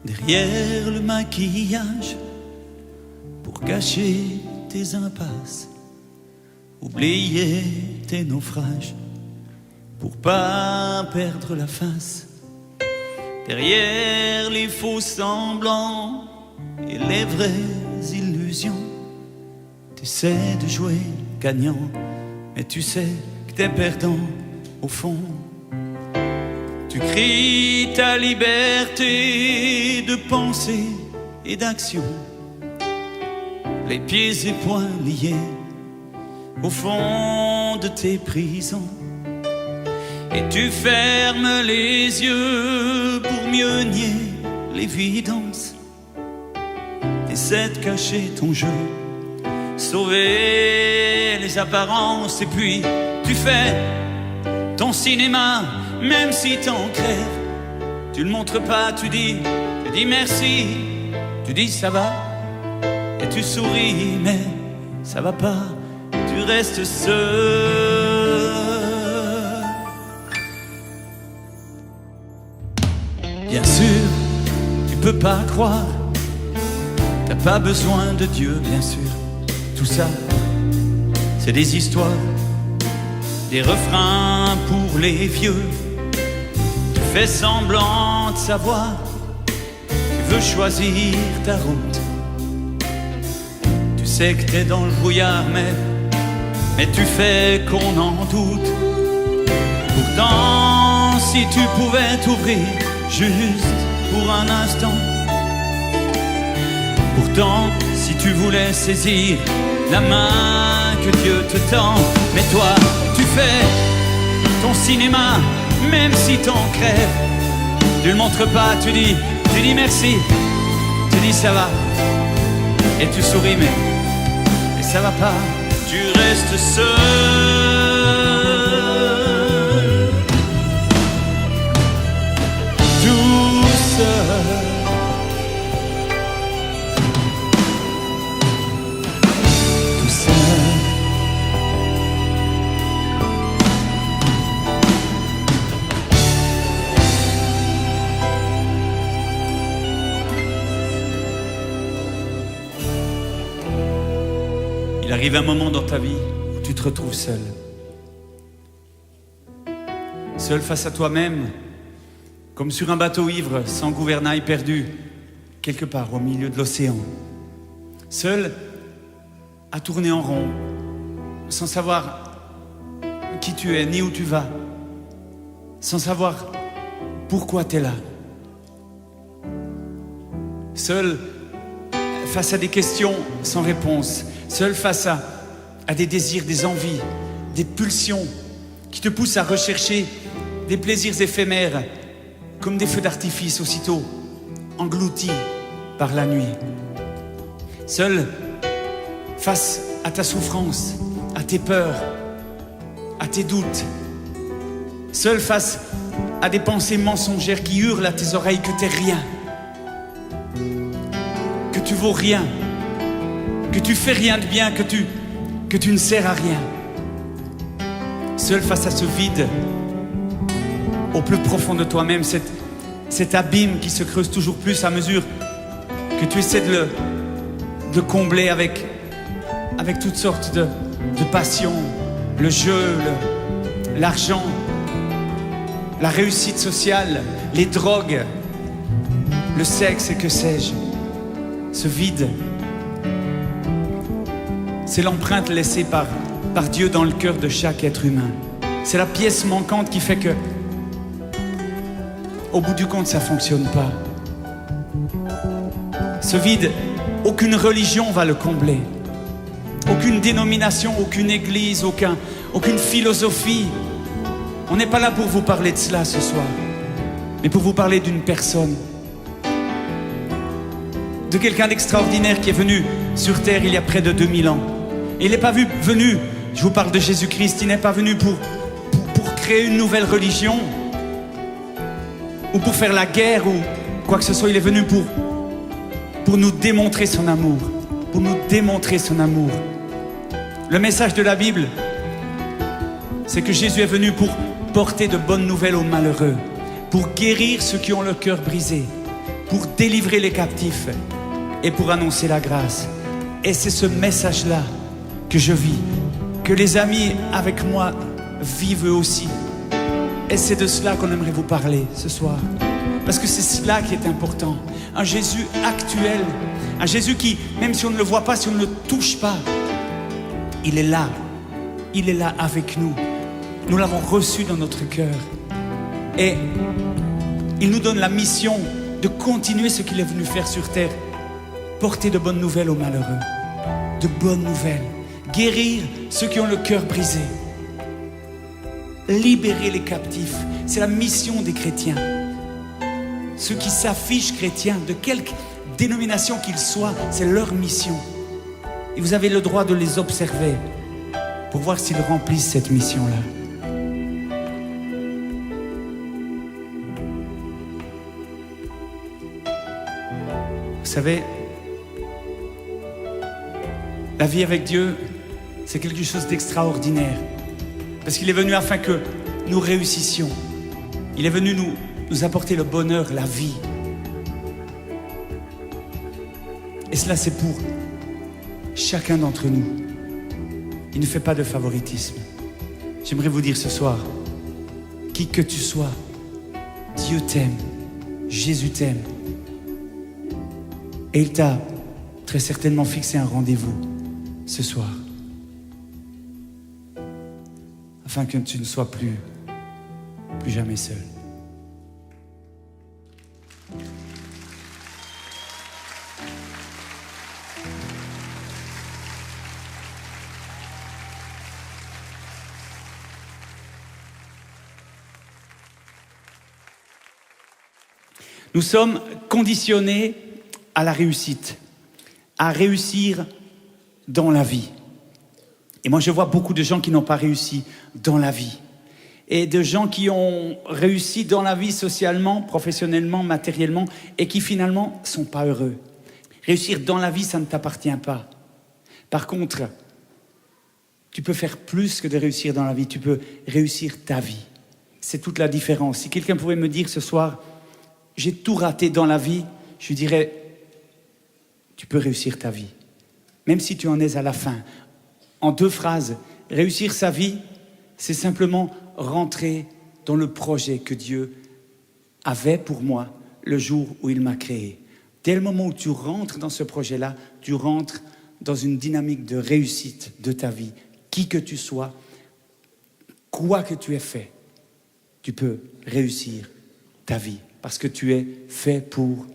Derrière le maquillage, pour cacher tes impasses, oublier tes naufrages, pour pas perdre la face. Derrière les faux semblants et les vraies illusions, t'essaies de jouer gagnant, mais tu sais que t'es perdant au fond. Tu cries ta liberté de pensée et d'action, les pieds et poings liés au fond de tes prisons. Et tu fermes les yeux pour mieux nier l'évidence. T'essaies de cacher ton jeu, sauver les apparences. Et puis tu fais ton cinéma, même si t'en crèves. Tu le montres pas, tu dis merci, tu dis ça va, et tu souris, mais ça va pas, tu restes seul. Bien sûr, tu peux pas croire, t'as pas besoin de Dieu, bien sûr. Tout ça, c'est des histoires, des refrains pour les vieux. Tu fais semblant de savoir, tu veux choisir ta route. Tu sais que t'es dans le brouillard, mais tu fais qu'on en doute. Pourtant, si tu pouvais t'ouvrir juste pour un instant, pourtant, si tu voulais saisir la main que Dieu te tend, mais toi, tu fais ton cinéma, même si t'en crèves. Tu le montres pas, tu dis merci, tu dis ça va, et tu souris, mais ça va pas, tu restes seul. Tout seul. Tout seul. Il arrive un moment dans ta vie où tu te retrouves seul. Seul face à toi-même, comme sur un bateau ivre, sans gouvernail, perdu, quelque part au milieu de l'océan. Seul à tourner en rond, sans savoir qui tu es, ni où tu vas, sans savoir pourquoi tu es là. Seul face à des questions sans réponse, seul face à des désirs, des envies, des pulsions qui te poussent à rechercher des plaisirs éphémères comme des feux d'artifice aussitôt engloutis par la nuit. Seul face à ta souffrance, à tes peurs, à tes doutes. Seul face à des pensées mensongères qui hurlent à tes oreilles que t'es rien, que tu vaux rien, que tu fais rien de bien, que tu ne sers à rien. Seul face à ce vide au plus profond de toi-même, cet abîme qui se creuse toujours plus à mesure que tu essaies de le combler avec toutes sortes de passions, le jeu, l'argent, la réussite sociale, les drogues, le sexe et que sais-je. Ce vide, c'est l'empreinte laissée par Dieu dans le cœur de chaque être humain. C'est la pièce manquante qui fait que, au bout du compte, ça ne fonctionne pas. Ce vide, aucune religion va le combler. Aucune dénomination, aucune église, aucune philosophie. On n'est pas là pour vous parler de cela ce soir, mais pour vous parler d'une personne. De quelqu'un d'extraordinaire qui est venu sur terre il y a près de 2000 ans. Et il n'est pas venu, je vous parle de Jésus-Christ, il n'est pas venu pour créer une nouvelle religion ou pour faire la guerre ou quoi que ce soit. Il est venu pour nous démontrer son amour, pour nous démontrer son amour. Le message de la Bible, c'est que Jésus est venu pour porter de bonnes nouvelles aux malheureux, pour guérir ceux qui ont le cœur brisé, pour délivrer les captifs et pour annoncer la grâce. Et c'est ce message-là que je vis, que les amis avec moi vivent eux aussi. Et c'est de cela qu'on aimerait vous parler ce soir. Parce que c'est cela qui est important. Un Jésus actuel, un Jésus qui, même si on ne le voit pas, si on ne le touche pas, il est là. Il est là avec nous. Nous l'avons reçu dans notre cœur. Et il nous donne la mission de continuer ce qu'il est venu faire sur terre. Porter de bonnes nouvelles aux malheureux. De bonnes nouvelles. Guérir ceux qui ont le cœur brisé. Libérer les captifs. C'est la mission des chrétiens. Ceux qui s'affichent chrétiens, de quelque dénomination qu'ils soient, c'est leur mission. Et vous avez le droit de les observer pour voir s'ils remplissent cette mission-là. Vous savez, la vie avec Dieu, c'est quelque chose d'extraordinaire. Parce qu'il est venu afin que nous réussissions. Il est venu nous apporter le bonheur, la vie. Et cela, c'est pour chacun d'entre nous. Il ne fait pas de favoritisme. J'aimerais vous dire ce soir, qui que tu sois, Dieu t'aime, Jésus t'aime. Et il t'a très certainement fixé un rendez-vous ce soir. Afin que tu ne sois plus jamais seul. Nous sommes conditionnés à la réussite, à réussir dans la vie. Et moi, je vois beaucoup de gens qui n'ont pas réussi dans la vie. Et de gens qui ont réussi dans la vie socialement, professionnellement, matériellement, et qui finalement ne sont pas heureux. Réussir dans la vie, ça ne t'appartient pas. Par contre, tu peux faire plus que de réussir dans la vie, tu peux réussir ta vie. C'est toute la différence. Si quelqu'un pouvait me dire ce soir, j'ai tout raté dans la vie, je lui dirais, tu peux réussir ta vie. Même si tu en es à la fin. En 2 phrases, réussir sa vie, c'est simplement rentrer dans le projet que Dieu avait pour moi le jour où il m'a créé. Dès le moment où tu rentres dans ce projet-là, tu rentres dans une dynamique de réussite de ta vie. Qui que tu sois, quoi que tu aies fait, tu peux réussir ta vie. Parce que tu es fait pour